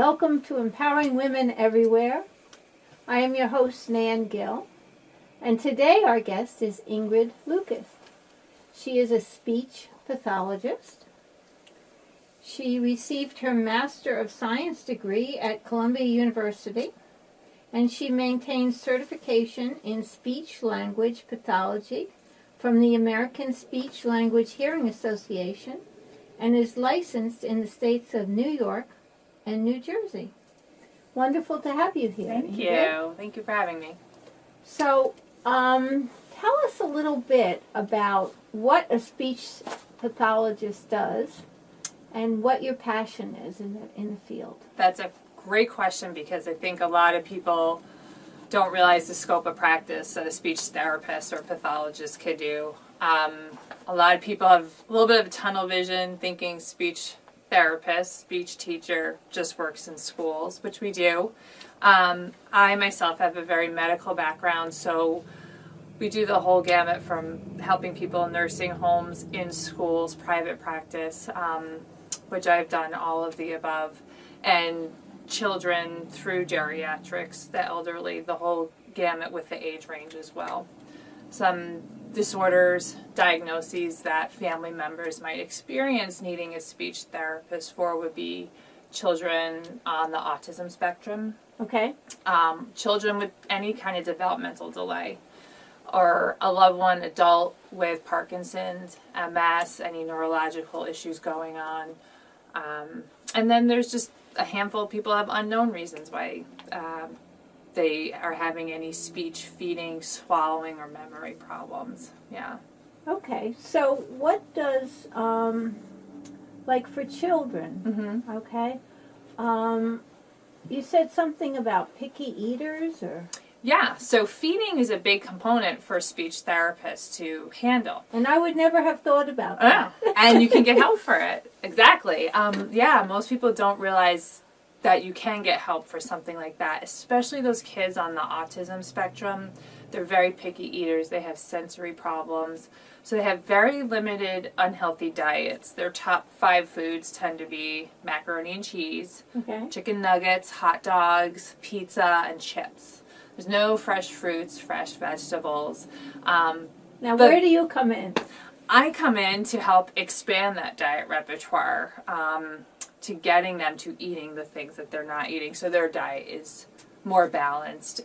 Welcome to Empowering Women Everywhere. I am your host, Nan Gill, and today our guest is Ingrid Lucas. She is a speech pathologist. She received her Master of Science degree at Columbia University, and she maintains certification in speech-language pathology from the American Speech-Language Hearing Association and is licensed in the states of New York and New Jersey. Wonderful to have you here. Thank you. Thank you for having me. So, tell us a little bit about what a speech pathologist does and what your passion is in the field. That's a great question because I think a lot of people don't realize the scope of practice that a speech therapist or pathologist could do. A lot of people have a little bit of a tunnel vision thinking speech therapist, speech teacher just works in schools, which we do. I myself have a very medical background, so we do the whole gamut from helping people in nursing homes, in schools, private practice, which I've done all of the above, and children through geriatrics, the elderly, the whole gamut with the age range as well. Some disorders, diagnoses that family members might experience needing a speech therapist for would be children on the autism spectrum, Okay. Children with any kind of developmental delay, or a loved one, adult with Parkinson's, MS, any neurological issues going on. And then there's just a handful of people have unknown reasons why they are having any speech, feeding, swallowing, or memory problems. Yeah. Okay. So what does, like for children, okay, you said something about picky eaters or? Yeah, so feeding is a big component for speech therapists to handle. And I would never have thought about that. And you can get help for it. Exactly. Yeah, most people don't realize that you can get help for something like that, especially those kids on the autism spectrum. They're very picky eaters. They have sensory problems. So they have very limited unhealthy diets. Their top 5 foods tend to be macaroni and cheese, Okay. chicken nuggets, hot dogs, pizza, and chips. There's no fresh fruits, fresh vegetables. Now, where do you come in? I come in to help expand that diet repertoire, to getting them to eating the things that they're not eating, so their diet is more balanced.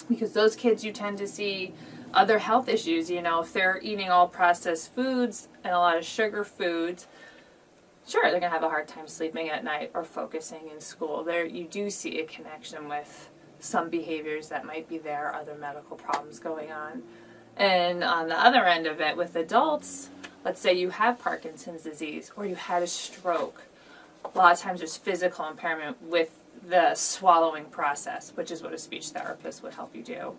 Because those kids, you tend to see other health issues. You know, if they're eating all processed foods and a lot of sugar foods, sure, they're going to have a hard time sleeping at night or focusing in school. There, you do see a connection with some behaviors that might be there, other medical problems going on. And on the other end of it, with adults, let's say you have Parkinson's disease or you had a stroke. A lot of times there's physical impairment with the swallowing process, which is what a speech therapist would help you do.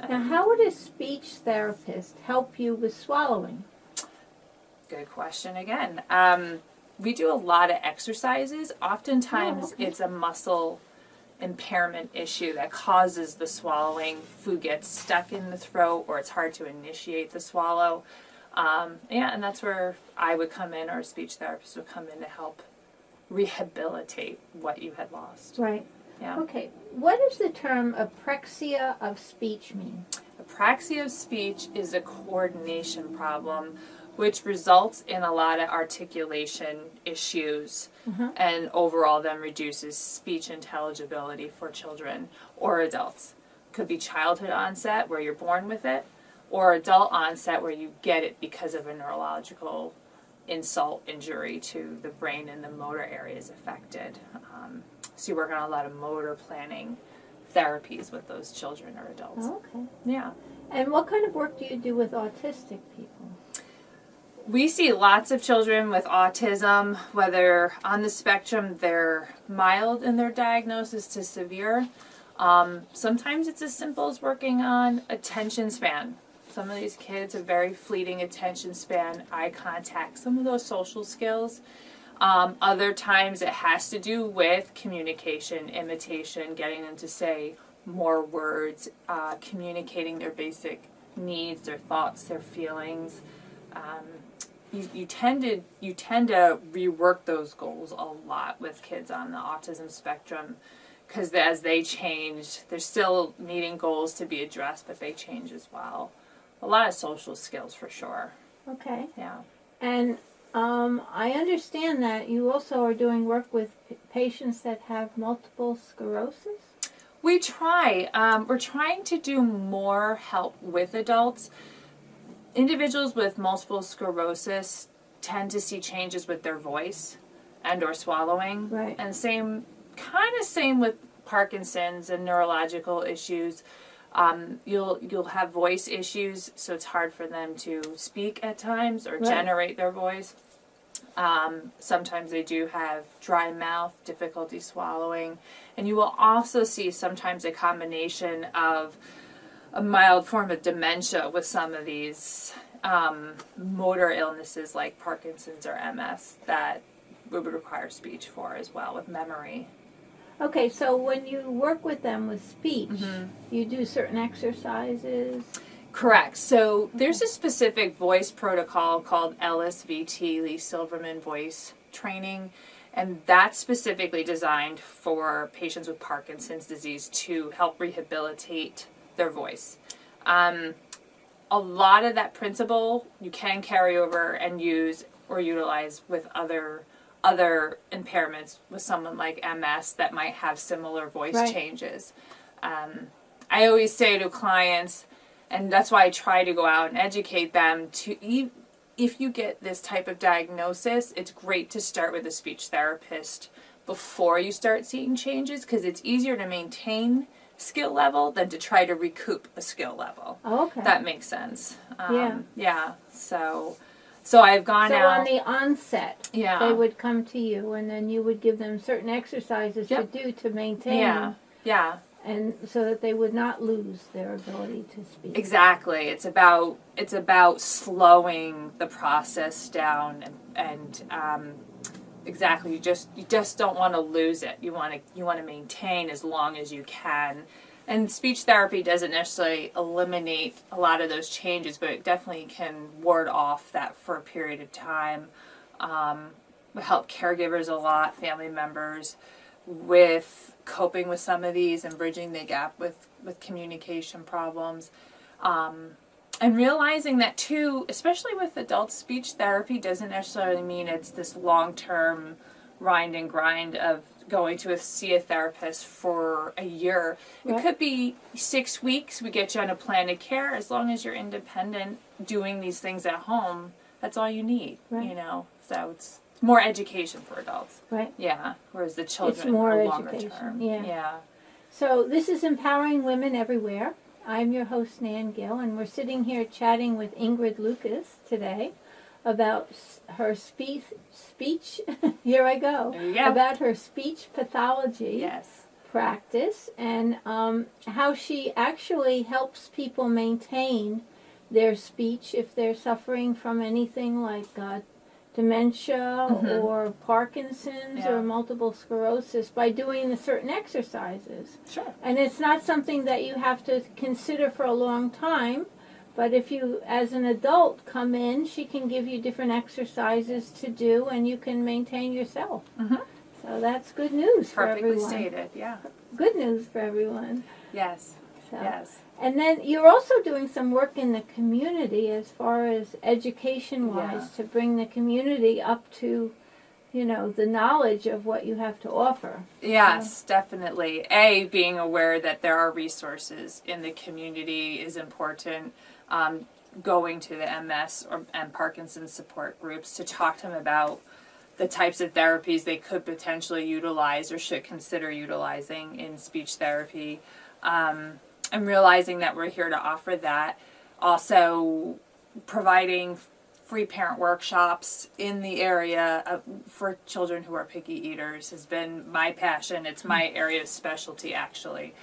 Now, how would a speech therapist help you with swallowing? Good question again. We do a lot of exercises. Oftentimes it's a muscle impairment issue that causes the swallowing. Food gets stuck in the throat or it's hard to initiate the swallow. And that's where I would come in, or a speech therapist would come in to help rehabilitate what you had lost. Right. Yeah. Okay. What does the term apraxia of speech mean? Apraxia of speech is a coordination problem which results in a lot of articulation issues and overall then reduces speech intelligibility for children or adults. Could be childhood onset where you're born with it, or adult onset where you get it because of a neurological insult, injury to the brain and the motor areas affected. So you work on a lot of motor planning therapies with those children or adults. Okay. Yeah. And what kind of work do you do with autistic people? We see lots of children with autism, whether on the spectrum they're mild in their diagnosis to severe. Sometimes it's as simple as working on attention span. Some of these kids have very fleeting attention span, eye contact, some of those social skills. Other times it has to do with communication, imitation, getting them to say more words, communicating their basic needs, their thoughts, their feelings. you tend to rework those goals a lot with kids on the autism spectrum, because as they change, they're still needing goals to be addressed, but they change as well. A lot of social skills for sure. Okay. Yeah. And I understand that you also are doing work with patients that have multiple sclerosis. We try. We're trying to do more help with adults. Individuals with multiple sclerosis tend to see changes with their voice and or swallowing. Right. And same with Parkinson's and neurological issues. You'll have voice issues, so it's hard for them to speak at times or generate their voice. Sometimes they do have dry mouth, difficulty swallowing, and you will also see sometimes a combination of a mild form of dementia with some of these motor illnesses like Parkinson's or MS that we would require speech for as well, with memory. Okay, so when you work with them with speech, you do certain exercises? Correct. So there's a specific voice protocol called LSVT, Lee Silverman Voice Training, and that's specifically designed for patients with Parkinson's disease to help rehabilitate their voice. A lot of that principle you can carry over and use or utilize with other impairments with someone like MS that might have similar voice changes. I always say to clients, and that's why I try to go out and educate them, if you get this type of diagnosis, it's great to start with a speech therapist before you start seeing changes, because it's easier to maintain skill level than to try to recoup a skill level. Oh, okay. That makes sense. Yeah. So I've gone out. So on the onset, they would come to you, and then you would give them certain exercises to do to maintain. Yeah. And so that they would not lose their ability to speak. Exactly. It's about slowing the process down and exactly. You just don't want to lose it. You want to maintain as long as you can. And speech therapy doesn't necessarily eliminate a lot of those changes, but it definitely can ward off that for a period of time. Help caregivers a lot, family members, with coping with some of these and bridging the gap with communication problems. And realizing that too, especially with adult speech therapy, doesn't necessarily mean it's this long-term rind and grind of going to see a therapist for a year. It could be 6 weeks. We get you on a plan of care. As long as you're independent, doing these things at home, that's all you need. So it's more education for adults. Right. Yeah. Whereas the children it's more are longer education. term. Yeah. So this is Empowering Women Everywhere. I'm your host, Nan Gill, and we're sitting here chatting with Ingrid Lucas today about her speech. Here I go. There you go. About her speech pathology practice and how she actually helps people maintain their speech if they're suffering from anything like dementia or Parkinson's or multiple sclerosis by doing the certain exercises. Sure. And it's not something that you have to consider for a long time, but if you, as an adult, come in, she can give you different exercises to do and you can maintain yourself. So that's good news for everyone. Perfectly stated, yeah. Good news for everyone. Yes. So. Yes. And then you're also doing some work in the community as far as education-wise to bring the community up to, the knowledge of what you have to offer. Yes, definitely. Being aware that there are resources in the community is important. Going to the MS and Parkinson's support groups to talk to them about the types of therapies they could potentially utilize or should consider utilizing in speech therapy. And realizing that we're here to offer that. Also providing free parent workshops in the area for children who are picky eaters has been my passion. It's my area of specialty, actually,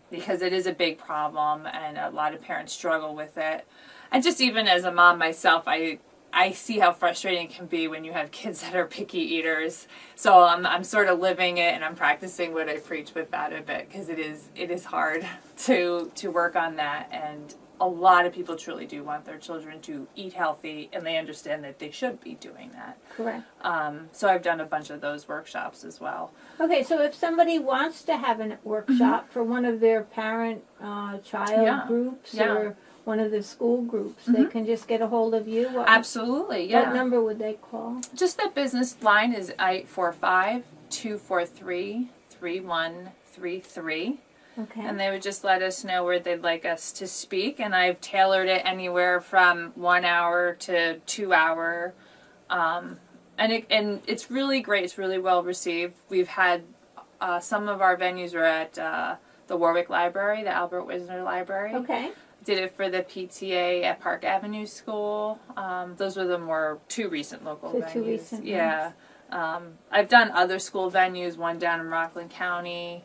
because it is a big problem and a lot of parents struggle with it. And just even as a mom myself, I see how frustrating it can be when you have kids that are picky eaters. So I'm sort of living it and I'm practicing what I preach with that a bit, because it is hard to work on that and a lot of people truly do want their children to eat healthy, and they understand that they should be doing that. Correct. So I've done a bunch of those workshops as well. Okay, so if somebody wants to have a workshop for one of their parent-child groups or one of the school groups, they can just get a hold of you? Absolutely, yeah. What number would they call? Just the business line is 845-243-3133. Okay. And they would just let us know where they'd like us to speak, and I've tailored it anywhere from 1 hour to 2 hour. And it's really great. It's really well received. We've had some of our venues were at the Warwick Library, the Albert Wisner Library. Okay. Did it for the PTA at Park Avenue School. Those were the two recent local venues. Two recent yeah. I've done other school venues, one down in Rockland County.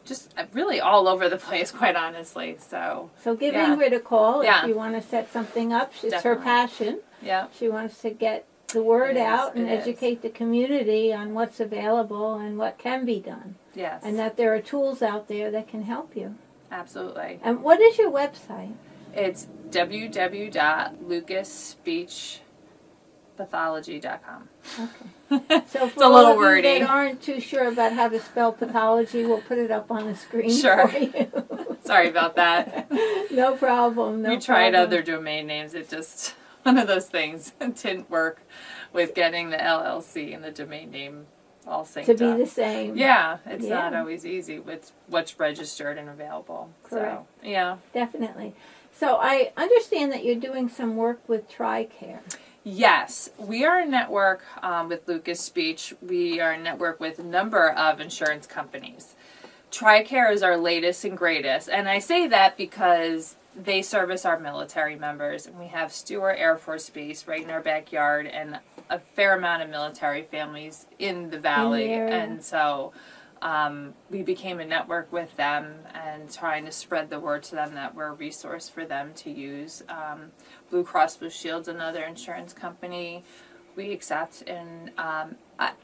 Just really all over the place, quite honestly. So give Ingrid a call if you want to set something up. It's Definitely. her passion. Yeah. She wants to get the word out and it is. educate the community on what's available and what can be done. Yes. And that there are tools out there that can help you. Absolutely. And what is your website? It's www.lucasspeechpathology.com. Okay. So for a all little of wordy. you that aren't too sure about how to spell pathology, we'll put it up on the screen Sure. for you. Sorry about that. No problem. We tried other domain names. It just, one of those things. It didn't work with getting the LLC and the domain name all synced to be up. the same. Yeah, it's not always easy with what's registered and available. Correct. So, yeah. Definitely. So I understand that you're doing some work with TRICARE. Yes, we are a network with Lucas Speech. We are a network with a number of insurance companies. TRICARE is our latest and greatest, and I say that because they service our military members, and we have Stewart Air Force Base right in our backyard, and a fair amount of military families in the valley, and so we became a network with them and trying to spread the word to them that we're a resource for them to use. Blue Cross Blue Shield's another insurance company we accept, and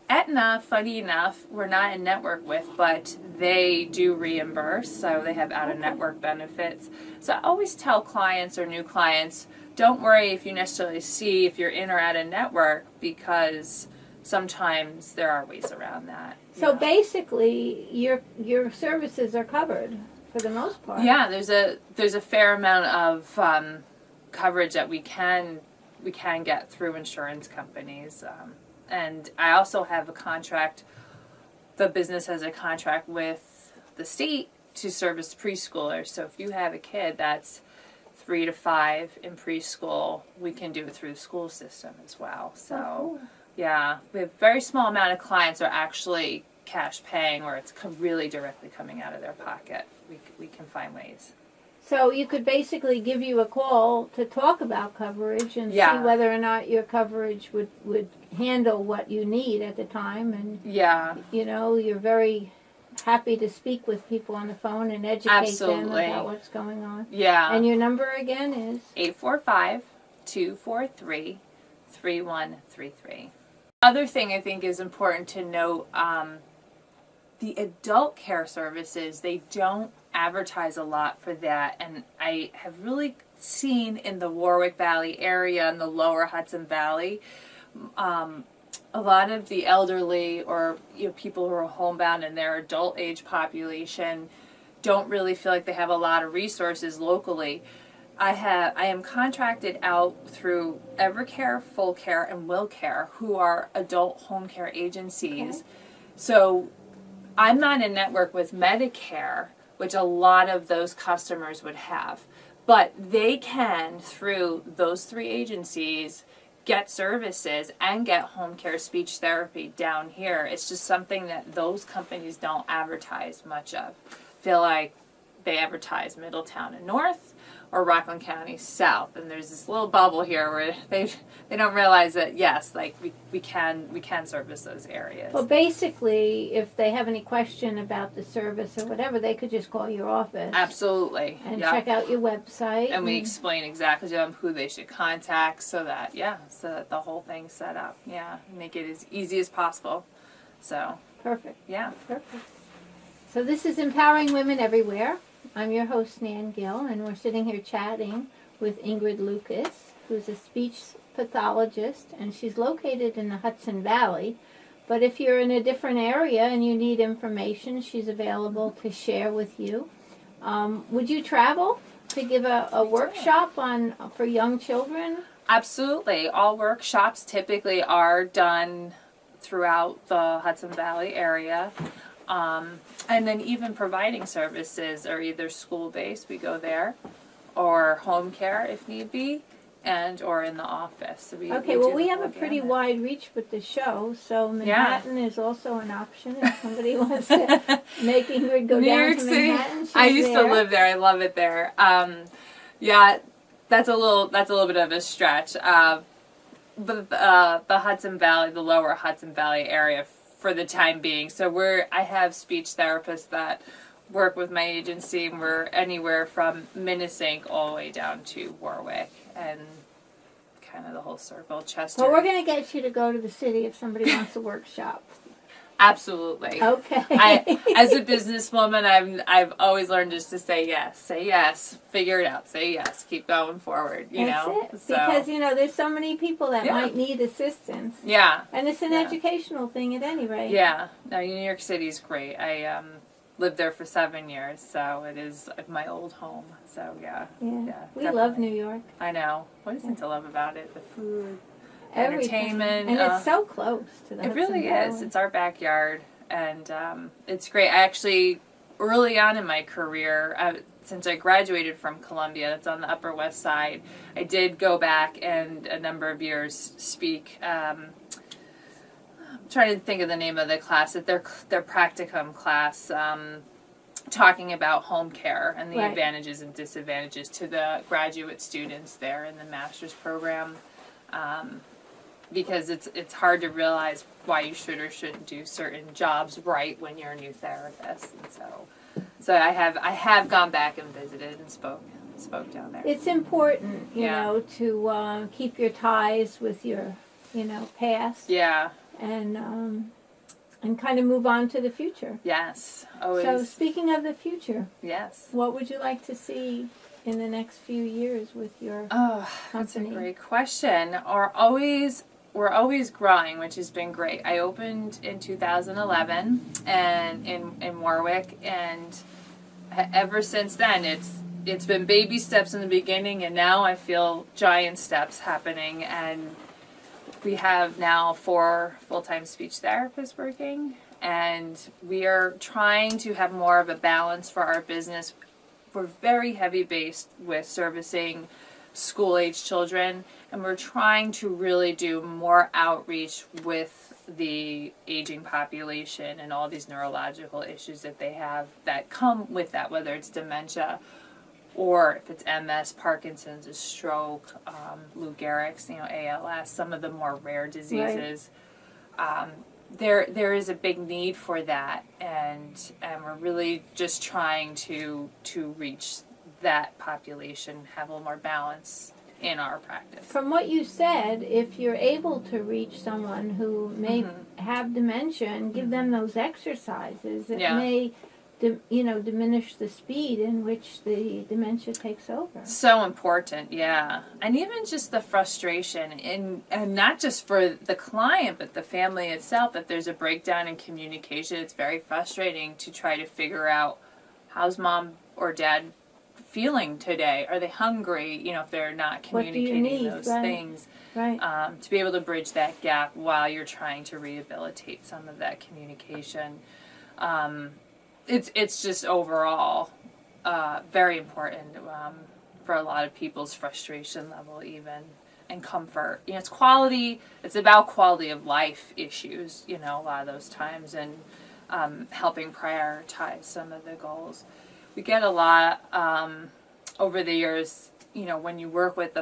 Aetna, funny enough, we're not in network with, but they do reimburse, so they have out-of-network benefits. So I always tell clients or new clients, don't worry if you necessarily see if you're in or out of network, because sometimes there are ways around that. So basically, your services are covered for the most part. Yeah, there's a fair amount of coverage that we can get through insurance companies, and I also have a contract. The business has a contract with the state to service preschoolers. So if you have a kid that's 3 to 5 in preschool, we can do it through the school system as well. So. Oh, cool. Yeah, we have a very small amount of clients are actually cash paying, where it's really directly coming out of their pocket. We can find ways. So you could basically give you a call to talk about coverage and see whether or not your coverage would handle what you need at the time. And you're very happy to speak with people on the phone and educate them about what's going on. Yeah. And your number again is? 845-243-3133. Other thing I think is important to note, the adult care services, they don't advertise a lot for that, and I have really seen in the Warwick Valley area and the lower Hudson Valley, a lot of the elderly or people who are homebound in their adult age population don't really feel like they have a lot of resources locally. I am contracted out through Evercare, Full Care, and Will Care, who are adult home care agencies. Okay. So I'm not in network with Medicare, which a lot of those customers would have. But they can, through those 3 agencies, get services and get home care speech therapy down here. It's just something that those companies don't advertise much of. Feel like they advertise Middletown and North, or Rockland County South, and there's this little bubble here where they don't realize that we can service those areas. Well, basically, if they have any question about the service or whatever, they could just call your office. Absolutely. And check out your website. And we explain exactly to them who they should contact, so that the whole thing's set up. Yeah, make it as easy as possible. So. Perfect. Yeah. Perfect. So this is Empowering Women Everywhere. I'm your host, Nan Gill, and we're sitting here chatting with Ingrid Lucas, who's a speech pathologist, and she's located in the Hudson Valley. But if you're in a different area and you need information, she's available to share with you. Would you travel to give a workshop for young children? Absolutely. All workshops typically are done throughout the Hudson Valley area. And then even providing services are either school-based, we go there, or home care if need be, or in the office. So we have a pretty wide reach with the show, so Manhattan is also an option if somebody wants to make Ingrid go down to Manhattan. I used to live there. I love it there. That's a little bit of a stretch. But the Hudson Valley, the lower Hudson Valley area for the time being. So I have speech therapists that work with my agency, and we're anywhere from Minnesink all the way down to Warwick and kind of the whole circle, Chester. Well, we're going to get you to go to the city if somebody wants a workshop. Absolutely. Okay. As a businesswoman, I've always learned just to say yes, figure it out, say yes, keep going forward. That's it. Because there's so many people that might need assistance. Yeah. And it's an educational thing at any rate. Yeah. No, New York City's great. I lived there for 7 years, so it is my old home. So yeah. We definitely. love New York. I know. What isn't to love about it? The food. Everything. Entertainment. And it's so close to the It really Hudson is. Valley. It's our backyard, and it's great. I actually, early on in my career, since I graduated from Columbia, that's on the Upper West Side, I did go back and a number of years speak. I'm trying to think of the name of the class. Their practicum class, talking about home care and the advantages and disadvantages to the graduate students there in the master's program. Because it's hard to realize why you should or shouldn't do certain jobs right when you're a new therapist, and so I have gone back and visited and spoke down there. It's important, you know, to keep your ties with your, past. Yeah. And kind of move on to the future. Yes. Always. So speaking of the future, yes, what would you like to see in the next few years with your company? That's a great question. We're always growing, which has been great. I opened in 2011 and in Warwick, and ever since then it's been baby steps in the beginning, and now I feel giant steps happening, and we have now 4 full-time speech therapists working, and we are trying to have more of a balance for our business. We're very heavy based with servicing school-age children, and we're trying to really do more outreach with the aging population and all these neurological issues that they have that come with that, whether it's dementia or if it's MS, Parkinson's, a stroke, Lou Gehrig's, ALS, some of the more rare diseases. Right. There is a big need for that, and we're really just trying to reach that population, have a little more balance in our practice. From what you said, if you're able to reach someone who may have dementia and give them those exercises, it may diminish the speed in which the dementia takes over. So important, yeah. And even just the frustration, and not just for the client, but the family itself, if there's a breakdown in communication, it's very frustrating to try to figure out how's mom or dad feeling today. Are they hungry? If they're not communicating those things. Right. To be able to bridge that gap while you're trying to rehabilitate some of that communication. It's just overall very important for a lot of people's frustration level even, and comfort. It's quality. It's about quality of life issues, a lot of those times, and helping prioritize some of the goals. We get a lot over the years, when you work with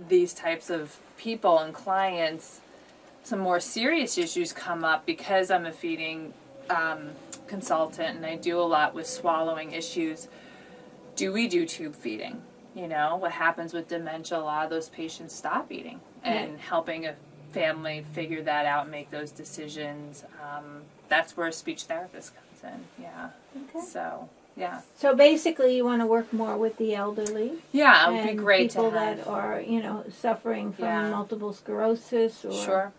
these types of people and clients, some more serious issues come up because I'm a feeding consultant and I do a lot with swallowing issues. Do we do tube feeding? What happens with dementia, a lot of those patients stop eating, and helping a family figure that out and make those decisions. That's where a speech therapist comes in. Yeah. Okay. So Yeah. So basically, you want to work more with the elderly. Yeah, it would be and great to people have. that are, suffering from Yeah. multiple sclerosis or Sure.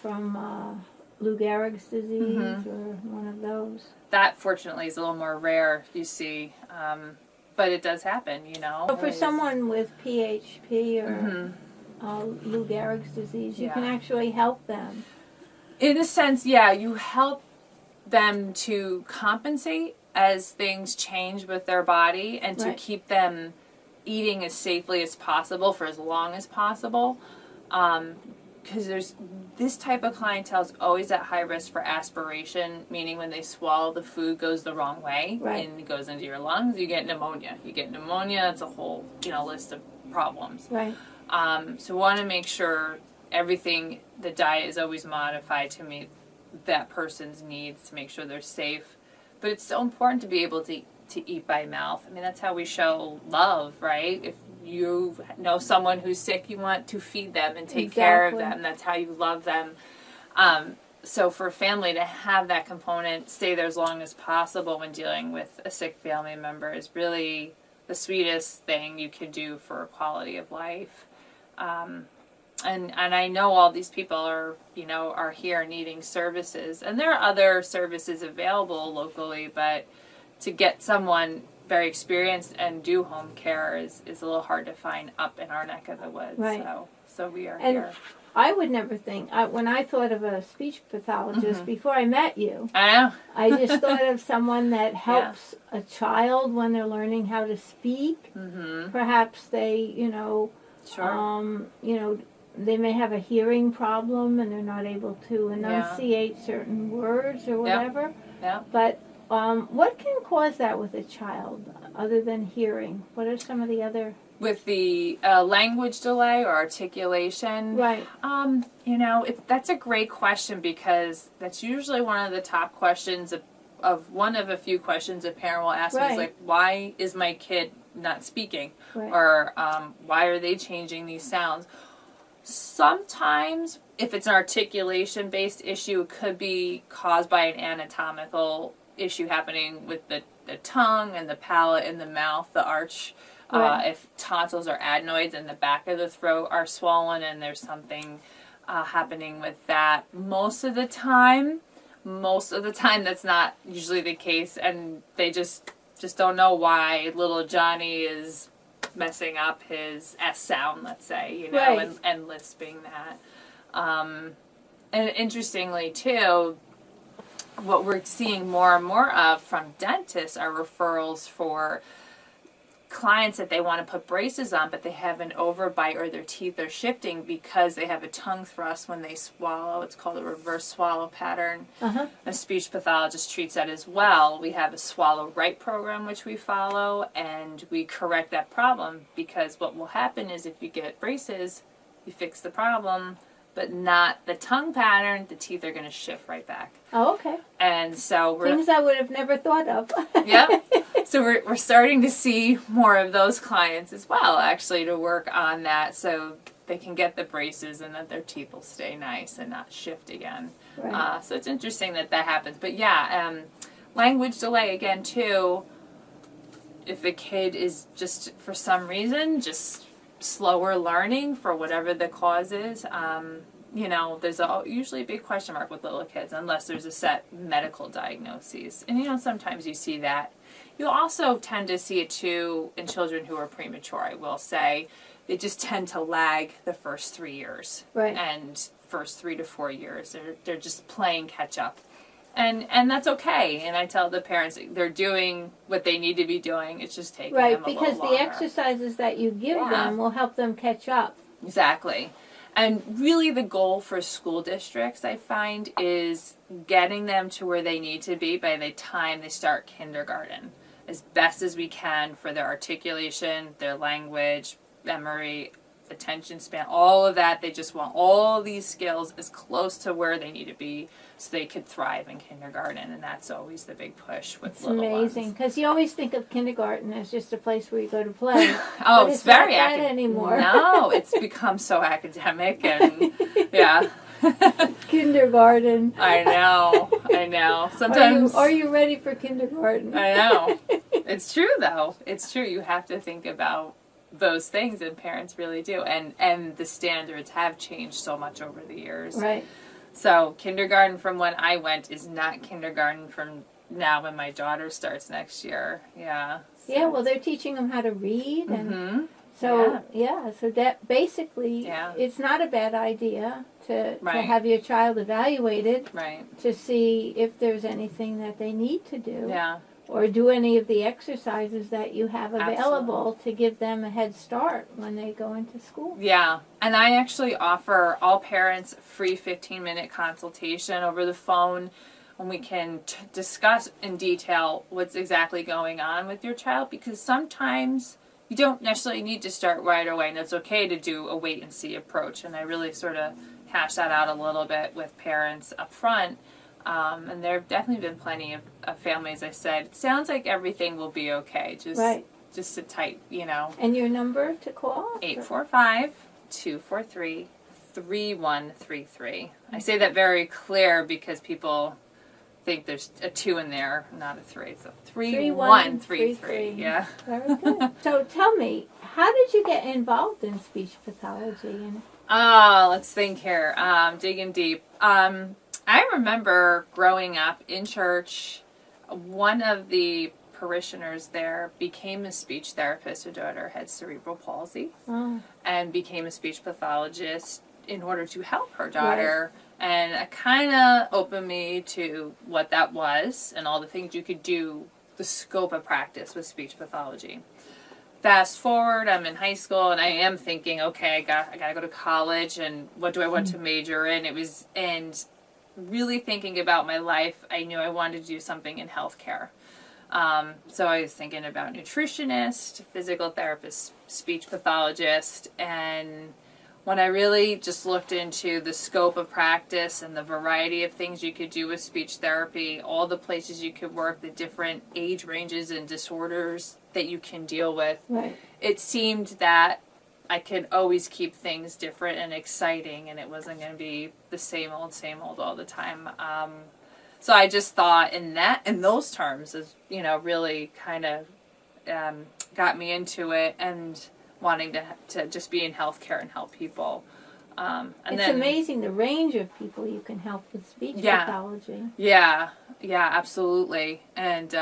from Lou Gehrig's disease Mhm. or one of those. That, fortunately, is a little more rare, you see. But it does happen, So for someone with PHP or Mhm. Lou Gehrig's disease, you can Yeah. actually help them. In a sense, yeah, you help them to compensate as things change with their body and to Right. keep them eating as safely as possible for as long as possible. Because there's this type of clientele is always at high risk for aspiration, meaning when they swallow, the food goes the wrong way Right. and it goes into your lungs. You get pneumonia. It's a whole list of problems. Right. So we want to make sure everything, the diet is always modified to meet that person's needs, to make sure they're safe. But it's so important to be able to eat by mouth. I mean, that's how we show love, right? If you know someone who's sick, you want to feed them and take care of Exactly. them. That's how you love them. So for a family to have that component stay there as long as possible when dealing with a sick family member is really the sweetest thing you could do for quality of life. And I know all these people are here needing services, and there are other services available locally, but to get someone very experienced and do home care is a little hard to find up in our neck of the woods. Right. So we are And here. I would never think, when I thought of a speech pathologist before I met you, I know. I just thought of someone that helps a child when they're learning how to speak. Mm-hmm. Perhaps they, Sure. they may have a hearing problem and they're not able to enunciate certain words or whatever. Yeah. But what can cause that with a child other than hearing? What are some of the other... With the language delay or articulation, Right. That's a great question, because that's usually one of the top questions of one of a few questions a parent will ask me is like, why is my kid not speaking? Right. Or why are they changing these sounds? Sometimes, if it's an articulation-based issue, it could be caused by an anatomical issue happening with the tongue and the palate and the mouth, the arch. Right. If tonsils or adenoids in the back of the throat are swollen and there's something happening with that. Most of the time that's not usually the case, and they just don't know why little Johnny is messing up his S sound, let's say, Right. and lisping that. And interestingly, too, what we're seeing more and more of from dentists are referrals for clients that they want to put braces on, but they have an overbite or their teeth are shifting because they have a tongue thrust when they swallow. It's called a reverse swallow pattern. Uh-huh. A speech pathologist treats that as well. We have a swallow right program which we follow, and we correct that problem, because what will happen is if you get braces, you fix the problem, but not the tongue pattern, the teeth are going to shift right back. Oh, okay. And so we're... Things I would have never thought of. Yep. So we're starting to see more of those clients as well, actually, to work on that so they can get the braces and that their teeth will stay nice and not shift again. Right. So it's interesting that happens. But yeah, language delay again too. If a kid is just, for some reason, just slower learning for whatever the cause is, there's usually a big question mark with little kids unless there's a set medical diagnosis. And, sometimes you see that. You also tend to see it, too, in children who are premature, I will say. They just tend to lag the first 3 years. Right. And first 3 to 4 years. They're just playing catch up. And that's okay. And I tell the parents they're doing what they need to be doing. It's just taking them a little longer. Right, because the exercises that you give them will help them catch up. Exactly. And really the goal for school districts, I find, is getting them to where they need to be by the time they start kindergarten, as best as we can, for their articulation, their language, memory, attention span, all of that. They just want all these skills as close to where they need to be so they could thrive in kindergarten, and that's always the big push with little ones. It's amazing, because you always think of kindergarten as just a place where you go to play. Oh, but it's very not that anymore. No, it's become so academic, and yeah. Kindergarten. I know. Sometimes. Are you ready for kindergarten? I know. It's true, though. It's true. You have to think about those things, and parents really do. And the standards have changed so much over the years. Right. So kindergarten from when I went is not kindergarten from now when my daughter starts next year. Yeah. So. Yeah, well, they're teaching them how to read. And Mm-hmm. so, so that basically, Yeah. it's not a bad idea to Right. have your child evaluated Right. to see if there's anything that they need to do. Yeah. Or do any of the exercises that you have available Absolutely. to give them a head start when they go into school. Yeah, and I actually offer all parents a free 15-minute consultation over the phone, and we can discuss in detail what's exactly going on with your child, because sometimes you don't necessarily need to start right away, and it's okay to do a wait-and-see approach, and I really sort of hash that out a little bit with parents up front. And there have definitely been plenty of families, I said, it sounds like everything will be okay. Just sit tight, you know. And your number to call? 845-243-3133. I say that very clear because people think there's a 2 in there, not a 3. So 3133. Yeah. Very good. So tell me, how did you get involved in speech pathology? Let's think here. Digging deep. I remember growing up in church, one of the parishioners there became a speech therapist. Her daughter had cerebral palsy and became a speech pathologist in order to help her daughter. Right. And it kind of opened me to what that was and all the things you could do, the scope of practice with speech pathology. Fast forward, I'm in high school, and I am thinking, okay, I got to go to college, and what do I want to major in? And really thinking about my life, I knew I wanted to do something in healthcare. So I was thinking about nutritionist, physical therapist, speech pathologist, and when I really just looked into the scope of practice and the variety of things you could do with speech therapy, all the places you could work, the different age ranges and disorders that you can deal with, it seemed that I could always keep things different and exciting, and it wasn't going to be the same old all the time. So I just thought in those terms, is really kind of got me into it and wanting to just be in healthcare and help people. It's amazing the range of people you can help with speech pathology. Yeah, absolutely. And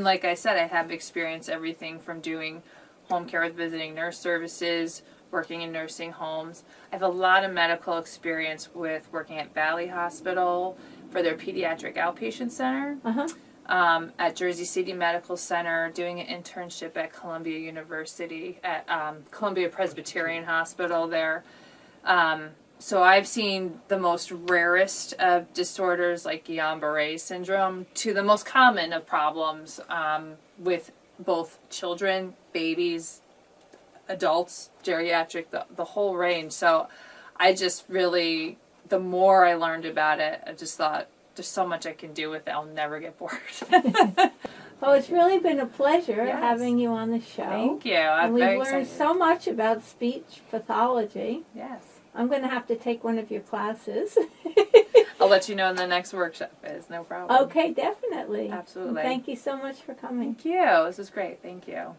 like I said, I have experienced everything from doing home care with visiting nurse services, working in nursing homes. I have a lot of medical experience with working at Valley Hospital for their pediatric outpatient center, at Jersey City Medical Center, doing an internship at Columbia University, at Columbia Presbyterian Hospital there. So I've seen the most rarest of disorders like Guillain-Barré syndrome to the most common of problems with both children, babies, adults, geriatric, the whole range. So I just really, the more I learned about it, I just thought, there's so much I can do with it. I'll never get bored. Well, it's really been a pleasure having you on the show. Thank you. And we've learned so much about speech pathology. Yes. I'm going to have to take one of your classes. I'll let you know when the next workshop is. No problem. Okay, definitely. Absolutely. And thank you so much for coming. Thank you. This is great. Thank you.